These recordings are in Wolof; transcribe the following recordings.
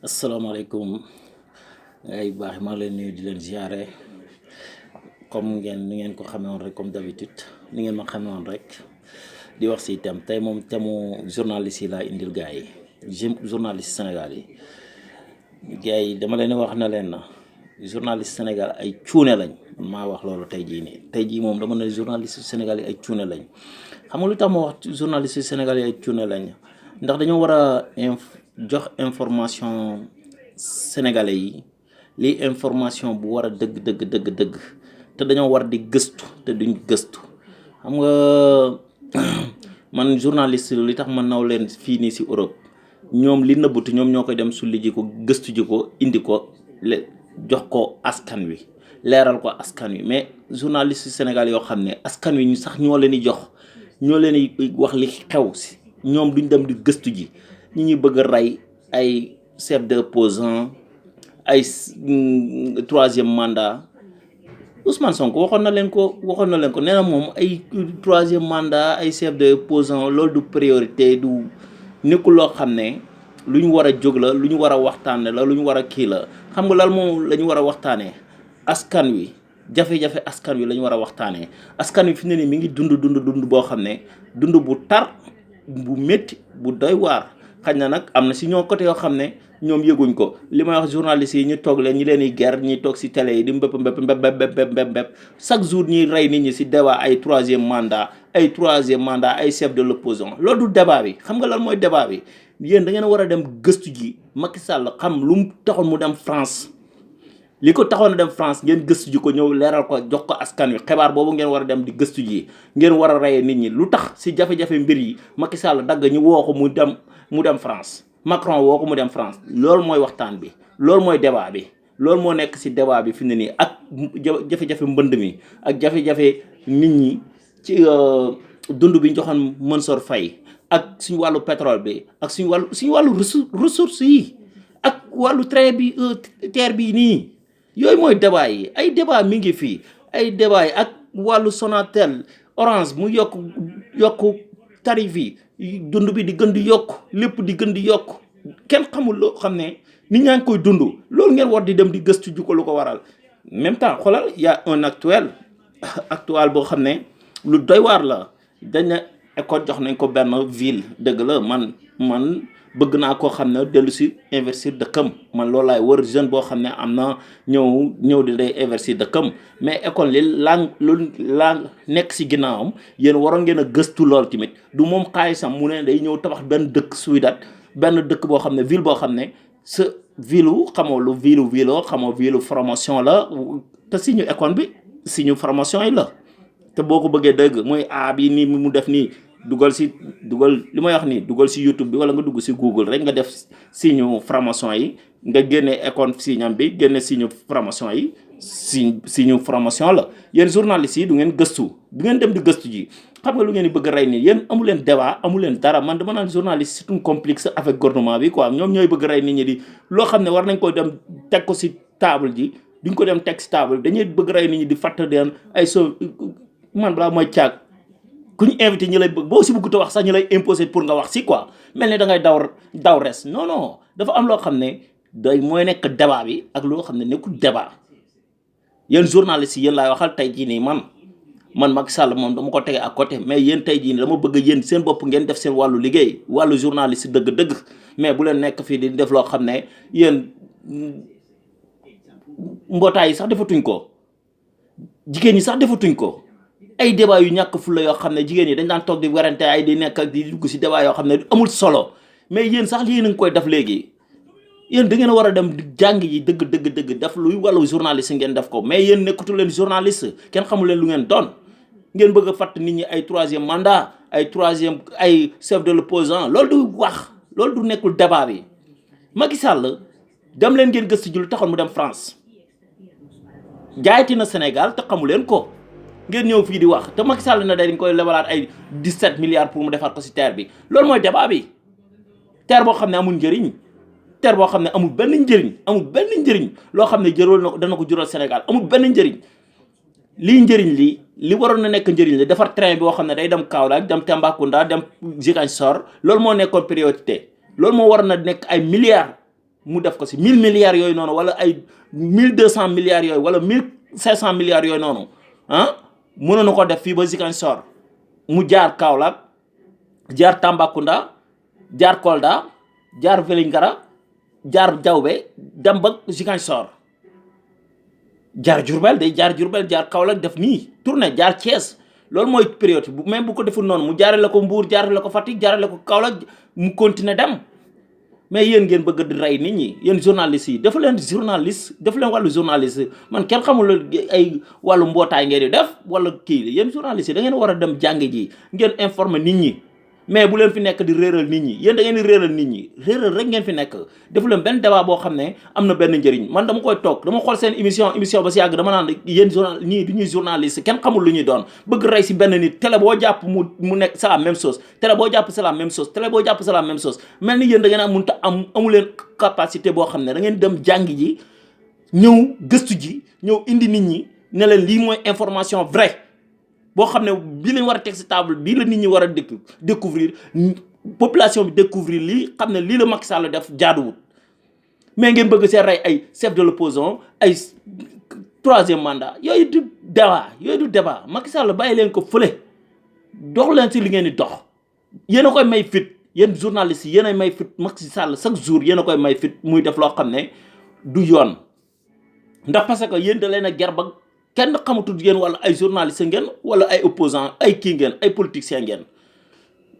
asalaamaaleykum ay baax maa ngi leen nuyu di leen ziare comme ni ngeen ko xamee woon rek comme d'habitude ni ngeen ma xamee woon rek di wax si thème tey moom thème journaliste yi laa indil gars yi journaliste Sénégal yi gars yi dama leen wax na leen na journaliste Sénégal ay cuune lañ maa wax loolu tey jii nii tey jii moom dama ne journaliste Sénégal yi ay cuune lañ xam nga lu tax ma wax journaliste Sénégal yi ay cuune lañ ndax dañoo war a jox information sénégalais yi lii information bu war a dëgg te dañoo war di gëstu te duñ gëstu xam nga man journaliste li tax ma naw leen fii nii si Europe ñoom li nëbbatu ñoom ñoo koy dem sulli ji ko gëstu ji ko indi ko jox ko askan wi leeral ko askan wi mais journaliste Sénégal yoo xam ne askan wi ñu sax ñoo leen di jox ñoo leen di wax li xew si ñoom duñ dem di gëstu ji ñi ñuy bëgg a rey ay chef d'opposant ay troisième mandat Ousmane Sonko waxoon na leen ko nee na moom ay troisième mandat ay chef d'opposant loolu du priorité du nekkul loo xam ne lu ñu war a jóg la lu ñu war a waxtaane la lu ñu war a kii la xam nga lal moom la ñu war a waxtaanee askan wi jafe-jafe askan wi la ñu war a waxtaanee askan wi fi ne nii mi ngi dund boo xam ne dund bu tar bu métti bu doy waar xañ na nag am na si ñoo côté yoo xam ne ñoom yëguñ ko li may wax journalistes yi ñu toog leen ñi leen di ger ñi toog si télé yi di mbépp chaque jour ñuy rey nit ñi si débat ay troisième mandat ay chef de l'opposition loolu du débat bi xam nga lan mooy débat bi yéen da ngeen war a dem gëstu ji Macky Sall xam lu mu taxoon mu dem France li ko taxoon a dem France ngeen gëstu ji ko ñëw leeral ko jox ko askan wi xibaar boobu ngeen war a dem di gëstu ji ngeen war a reyee nit ñi lu tax si jafe-jafe mbir yi Macky Sall dagg ñu woo ko mu dem France Macron woo ko mu dem France loolu mooy waxtaan bi loolu mooy débat bi loolu moo nekk si débat bi fi mu ne nii ak jafe-jafe mbënd mi ak jafe-jafe nit ñi ci dund bi ñu joxoon Mansour Faye ak suñu wàllu pétrole bi ak suñu wàllu ressources yi ak wàllu train bi terre bi nii yooyu mooy débat yi ay débat mi ngi fii ay débat yi ak wàllu Sonatel Orange mu yokk tarif yi dund bi di gën di yokk lépp di gën di yokk kenn xamul loo xam ne nit ñaa ngi koy dund loolu ngeen war di dem di gëstu ju ko lu ko waral même temps xoolal y a un actuel boo xam ne lu doy waar la dañ ne école jox nañ ko benn ville dëgg la man bëgg naa koo xam ne dellu si investir dëkkam man loolu laay wër jeune boo xam ne am na ñëw di day investir dëkkam mais école li laa nekk si ginnaawam yéen waroon ngeen a gëstu lool tamit du moom xaalisam mu ne day ñëw tabax benn dëkk Suidat benn dëkk boo xam ne ville boo xam ne sa ville xamoo lu ville xamoo ville formation la te si ñu école bi si ñu formation yi la te boo ko bëggee dëgg mooy bi nii mu def nii dugal li may wax nii dugal si YouTube bi wala nga dugg si Google rek nga def signe formation yi nga génne école signam bi génne signe formation yi signe formation la yéen journalistes yi du ngeen dem di gëstu ji xam nga lu ngeen di bëgg a rey nii yéen amu leen débat amu leen dara man dama naan journaliste c'est un complexe avec gouvernement bi quoi ñoom ñooy bëgg a rey nit ñi di loo xam ne war nañ ko dem teg ko si table ji duñ ko dem teg si table dañuy bëgg rey nit ñi di fàttali leen ay man balaa mooy caag ku ñu invité ñi lay bëgg boo si bëgg wax sax ñu lay imposer pour nga wax si quoi mel ni da ngay daw res non dafa am loo xam ne mooy nekk débat bi ak loo xam ne nekkul débat yéen journalistes yi yéen laay waxal tey jii nii man Macky Sall moom dama ko tege à côté mais yéen tey jii nii dama bëgg yéen seen bopp ngeen def seen wàllu liggéey wàllu journaliste dëgg-dëgg mais bu leen nekk fii di def loo xam ne yéen mbootaay yi sax defatuñ ko jigéen ñi sax defatuñ ko. ay débat yu ñàkk fulla yoo xam ne jigéen ñi dañ daan toog di werante ay di nekk ak di dugg si débat yoo xam ne amul solo mais yéen sax lii nañ koy def léegi yéen da ngeen a war a dem jàng yi dëgg def luy wàllu journaliste ngeen def ko mais yéen nekkatu leen journaliste kenn xamul leen lu ngeen doon ngeen bëgg a fàtt nit ñi ay troisième mandat ay chef de l'opposant loolu du wax loolu du nekkul débat bi Macky Sall dem leen ngeen gëstu ji lu taxoon mu dem France jaayati na Sénégal te xamu leen ko ngeen ñëw fii di wax te Macky Sall na dañ koy lebalaat ay 17 milliards pour mu defar ko si terre bi loolu mooy débat bi terre boo xam ne amul njëriñ terre boo xam ne amul benn njëriñ loo xam ne dana ko jural Sénégal amul benn njëriñ lii njëriñ li waroon na nekk njëriñ li defar train bi boo xam ne day dem Kaolack dem Tambacounda dem Ziguinchor loolu moo nekkoon priorité loolu moo waroon na nekk ay milliards mu def ko si 1000 milliards yooyu noonu wala ay 1200 milliards yooyu wala 1500 milliards yooyu noonu ah mënoon na ko def fii ba Ziguinchor mu jaar Kaolack jaar Tambacounda jaar Kolda jaar Vélingara jaar Diaobé dem ba Ziguinchor jaar Diourbel day jaar Diourbel jaar Kaolack def nii tourné jaar Thiès loolu mooy période bu même bu ko deful noonu mu jaarale ko Mbour jaarale ko Fatick jaarale ko Kaolack mu continuer dem mais yéen ngeen bëgg di rey nit ñi yéen journalistes yi dafa leen journaliste dafa leen wàllu journaliste man kenn xamul ay wàllu mbootaay ngeen di def wala kii yéen journalistes yi da ngeen war a dem jàng ji ngeen informer nit ñi mais bu leen fi nekk di réeral nit ñi yéen da ngeen di réeral nit ñi réeral rek ngeen fi nekk defu leen benn débat boo xam ne am na benn njëriñ man dama koy toog dama xool seen émission ba si yàgg dama naan yéen ñii du ñuy journaliste kenn xamul lu ñuy doon bëgg rey si benn nit télé boo jàpp mu nekk c'est la même chose télé boo jàpp c'est la même chose télé boo jàpp c'est la même chose mel ni yéen da ngeen amu leen capacité boo xam ne da ngeen dem jàng ji ñëw gëstu ji ñëw indi nit ñi ne leen lii mooy information vraie boo xam ne bii lañ war a teg si table bii la nit ñi war a découvrir population bi découvrir lii xam ne lii la Macky Sall def jaaduwut mais ngeen bëgg see rey ay chef de l'opposition ay 3e mandat yooyu du débat Macky Sall bàyyi leen ko fële dox leen si li ngeen di dox yéen a koy may fit yéen journalistes yi yéen a may fit Macky Sall chaque jour yéen a koy may fit muy def loo xam ne du yoon ndax parce que yéen da leen a ger ba kenn xamatul ngeen wala ay journaliste ngeen wala ay opposant ay kii ngeen ay politiciens ngeen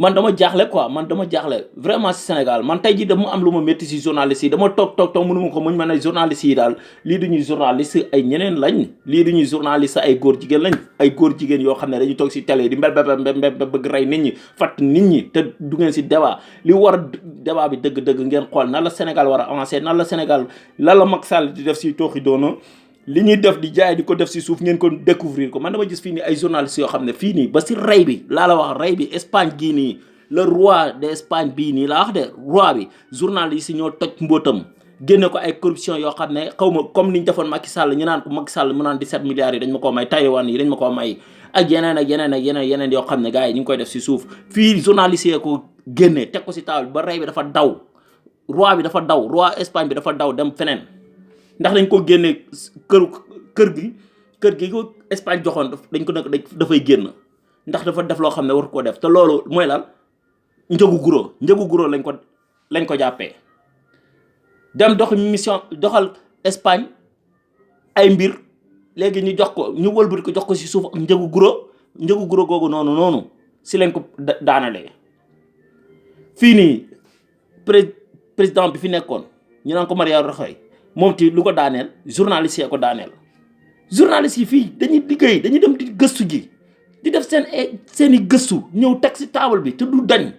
man dama jaaxle quoi man dama jaaxle vraiment si Sénégal man tey jii dama am lu ma métti si journalistes yi dama toog mënuma ko muñ ma ne journalistes yi daal lii du ñuy journaliste ay ñeneen lañ lii du ñuy journaliste ay góor jigéen lañ ay góor jigéen yoo xam ne dañuy toog si télé di mbel bëgg rey nit ñi fatt nit ñi te du ngeen si débat li war a débat bi dëgg-dëgg ngeen xool nan la Sénégal war a avancer nan la Sénégal lan la Macky Sall di def si tooxi doona li ñuy def di jaay di ko def si suuf ngeen ko découvrir ko man dama gis fii nii ay journalistes yoo xam ne fii nii ba si rey bi laa la wax rey bi Espagne gii nii le roi de Espagne bii nii laa wax de roi bi journalistes yi ñoo toj mbootam génne ko ay corruption yoo xam ne xaw ma comme niñ defoon Macky Sall ñu naan ko Macky Sall mu naan 17 milliards yi dañ ma koo may Taïwan yi dañ ma koo may ak yeneen yoo xam ne gars yi ñu ngi koy def si suuf fii journalistes yi ko génne teg ko si table ba rey bi dafa daw roi bi dafa daw roi Espagne bi dafa daw dem feneen ndax dañ ko génne kër gi ko Espagne joxoon dañ ko nag dafay génn ndax dafa def loo xam ne war koo def te loolu mooy lan njëgu guro lañ ko jàppee dem doxal Espagne ay mbir léegi ñu jox ko ñu wëlbati ko jox ko si suuf ak njëgu guro googu noonu si lañ ko daanalee fii nii président bi fi nekkoon ñu naan ko Mariano Rajoy moom ti lu ko daaneel journaliste yi ko daaneel journaliste yi fii dañuy liggéey dañuy dem di gëstu ji di def seen i gëstu ñëw teg si table bi te du dañ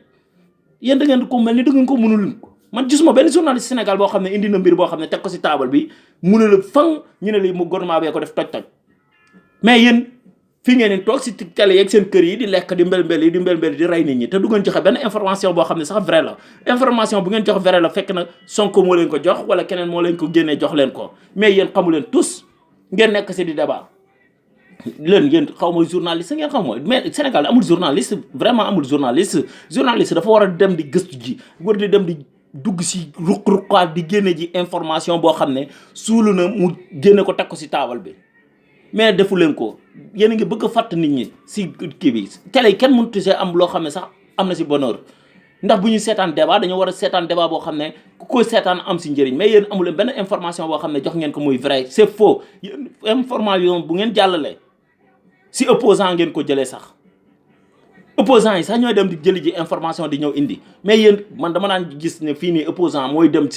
yéen da ngeen ko mel ni da ngeen ko mënul man gisuma benn journaliste Sénégal boo xam ne indi na mbir boo xam ne teg ko si table bi mun a la fang ñu ne lii mu gouvernement bee ko def toj mais yéen fii ngeen ni toog si télé yeeg seen kër yi di lekk di mbel di rey nit ñi te du ngeen joxe benn information boo xam ne sax vrai la information bu ngeen jox vrai la fekk na Sonko moo leen ko jox wala keneen moo leen ko génnee jox leen ko mais yéen xamu leen tous ngeen nekk si di débat yéen xaw ma journaliste ngeen xaw ma mais Sénégal amul journaliste vraiment amul journaliste dafa war a dem di gëstu ji war di dem di dugg si ruq-ruqaat di génne ji information boo xam ne suulu na mu génne ko teg ko si taabal bi mais defu leen ko yéen a ngi bëgg a fàtt nit ñi si kii bi télé yi kenn mënut see am loo xam ne sax am na si bonheur ndax bu ñuy seetaan débat dañoo war a seetaan débat boo xam ne ku koy seetaan am si njëriñ mais yéen amu leen benn information boo xam ne jox ngeen ko muy vrai c'est faux yéen information bu ngeen jàllale si opposant ngeen ko jëlee sax opposant yi sax ñooy dem di jëli ji information di ñëw indi mais yéen man dama naan gis ne fii nii opposant mooy dem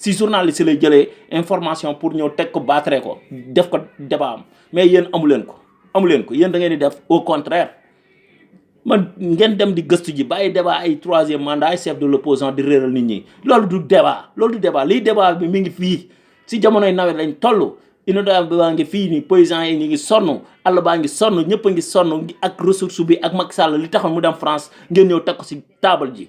si journaliste lay jëlee information pour ñëw teg ko battre ko def ko débat am mais yéen amu leen ko yéen da ngeen di def au contraire man ngeen dem di gëstu ji bàyyi débat ay 3e mandat ay chef de l'opposition di réeral nit ñi loolu du débat liy débat bi mi ngi fii si jamonoy nawet lañ toll inondation bi baa ngi fii nii paysans yi ñu ngi sonn àll baa ngi sonn ñëpp a ngi sonn ak ressource bi ak Macky Sall li taxoon mu dem France ngeen ñëw teg ko si table ji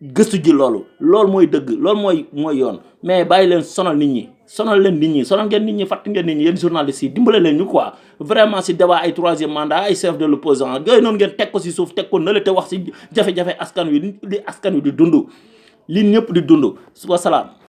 gëstu ji loolu mooy dëgg loolu mooy yoon mais bàyyi leen sonal ngeen nit ñi fàtt ngeen nit ñi yéen journalistes yi dimbale leen ñu quoi vraiment si débat ay 3e mandat ay chef de l'opposition yooyu noonu ngeen teg ko si suuf teg ko nële te wax si jafe-jafe askan wi li askan wi di dund li ñëpp di dund wasalaam.